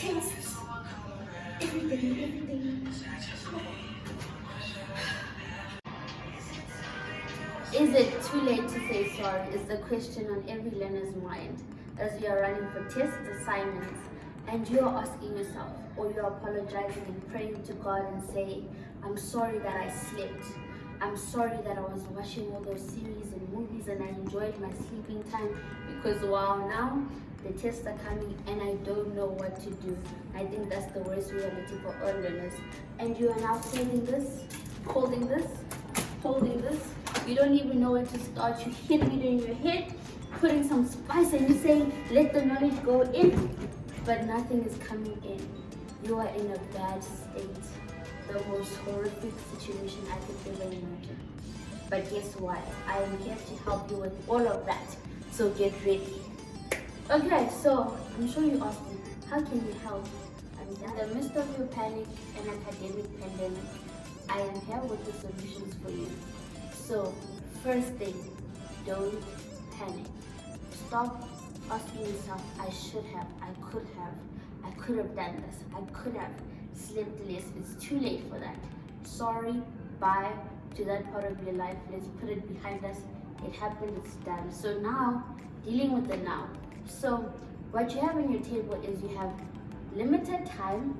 test everything. Is it too late to say sorry? Is the question on every learner's mind as you are running for tests, assignments, and you are asking yourself, or you are apologizing and praying to God and saying, I'm sorry that I slept. I'm sorry that I was watching all those series and movies and I enjoyed my sleeping time because wow, now the tests are coming and I don't know what to do. I think that's the worst reality for all learners. And you are now holding this, holding this, holding this. You don't even know where to start. You hit it in your head, putting some spice and you're saying, let the knowledge go in, but nothing is coming in. You are in a bad state. The most horrific situation I could ever imagine. But guess what? I am here to help you with all of that. So get ready. Okay, so I'm sure you asked me, how can you help? In the midst of your panic and academic pandemic, I am here with the solutions for you. So, first thing, don't panic. Stop asking yourself, I should have, I could have done this, I could have slept less. It's too late for that. Sorry, bye to that part of your life. Let's put it behind us. It happened, it's done. So now, dealing with the now. So, what you have on your table is you have limited time.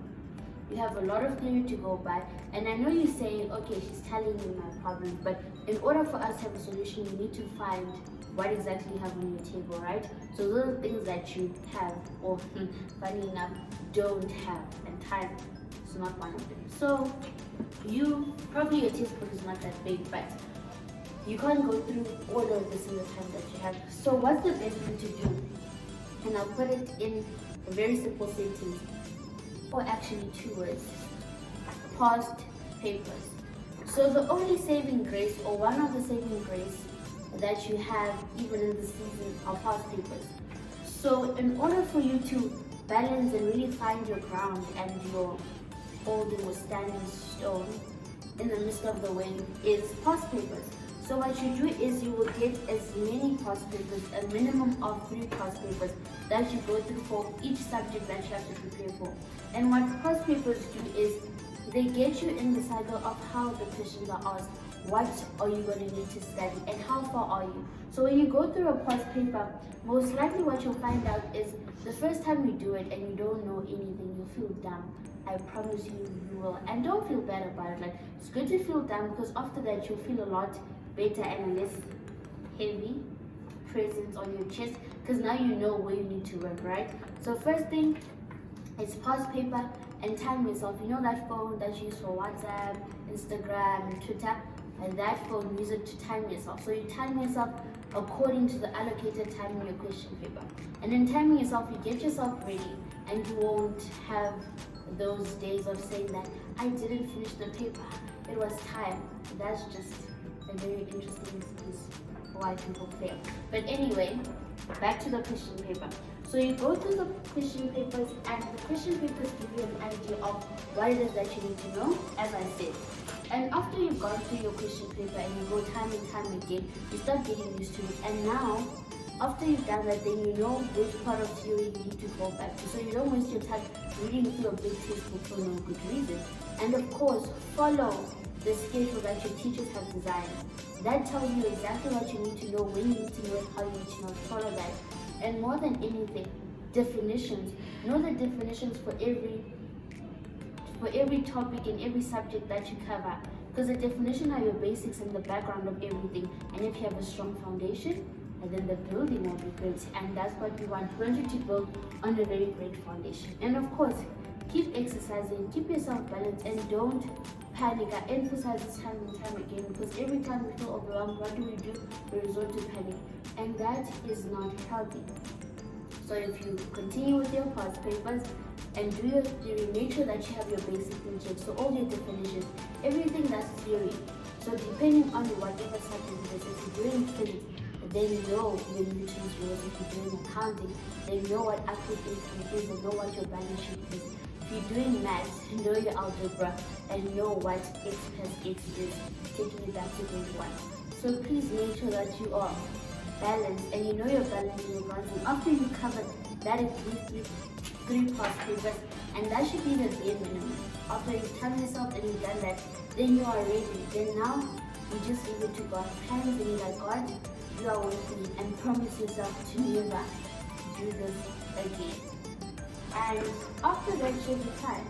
You have a lot of theory to go by, and I know you're saying, okay, she's telling me my problems, but in order for us to have a solution, you need to find what exactly you have on your table, right? So those are things that you have, or funny enough, don't have, and time is not one of them. So you, probably your textbook is not that big, but you can't go through all of this in the time that you have. So what's the best thing to do? And I'll put it in a very simple sentence, or actually 2 words: past papers. So the only saving grace, or one of the saving grace that you have even in the season, are past papers. So in order for you to balance and really find your ground and your holding or standing stone in the midst of the wave is past papers. So what you do is you will get as many past papers, a minimum of 3 past papers that you go through for each subject that you have to prepare for. And what past papers do is they get you in the cycle of how the questions are asked. What are you going to need to study and how far are you? So when you go through a past paper, most likely what you'll find out is the first time you do it and you don't know anything, you'll feel dumb. I promise you, you will. And don't feel bad about it. Like, it's good to feel dumb because after that you'll feel a lot better and less heavy presence on your chest because now you know where you need to work, right? So first thing is past paper and time yourself. You know that phone that you use for WhatsApp, Instagram, and Twitter? And that phone, use it to time yourself. So you time yourself according to the allocated time in your question paper. And in timing yourself, you get yourself ready and you won't have those days of saying that I didn't finish the paper. It was time. That's just a very interesting excuse why people fail. But anyway, back to the question paper. So you go through the question papers and the question papers give you an idea of what it is that you need to know, as I said. And after you've gone through your question paper and you go time and time again, you start getting used to it. And now, after you've done that, then you know which part of theory you need to go back to. So you don't waste your time reading through a big textbook for no good reason. And of course, follow the schedule that your teachers have designed. That tells you exactly what you need to know, when you need to know it, how you need to know it. Follow that. And more than anything, definitions. Know the definitions for every topic and every subject that you cover. Because the definition are your basics and the background of everything. And if you have a strong foundation, and then the building will be great. And that's what we want. We want you to build on a very great foundation. And of course, keep exercising, keep yourself balanced, and don't panic. I emphasize this time and time again because every time we feel overwhelmed, what do? We resort to panic. And that is not healthy. So if you continue with your past papers and do your theory, make sure that you have your basic in check. So all your definitions, everything that's theory. So depending on whatever subject it is, if you're doing physics, then you know your Newton's laws. If you're doing accounting, then you know what active income is and know what your balance sheet is. If you're doing maths, know your algebra and know what x plus x is, taking it back to grade 1. So please make sure that you are balanced and you know your balance in advance. And after you cover that at least 3 past papers, and that should be the bare minimum. After you tell yourself that you've done that, then you are ready. Then now you just leave it to God's hands and you're like, God, you are with me, and promise yourself to never do this again. And after that, you'll be fine.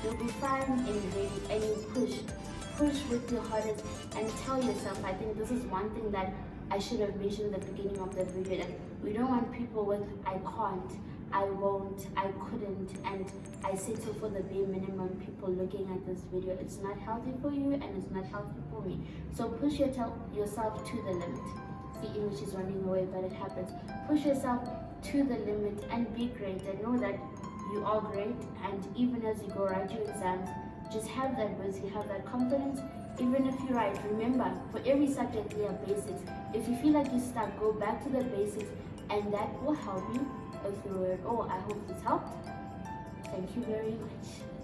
You'll be fine and ready, and you push with your hardest and tell yourself. I think this is one thing that I should have mentioned at the beginning of the video, that we don't want people with I can't, I won't, I couldn't, and I settle for the bare minimum people looking at this video. It's not healthy for you and it's not healthy for me. So push yourself to the limit. The image is running away, but it happens. Push yourself to the limit and be great, and know that you are great. And even as you go write your exams, just have that words, you have that confidence. Even if you write, remember, for every subject there are basics. If you feel like you're stuck, go back to the basics, and that will help you through it all. I hope this helped. Thank you very much.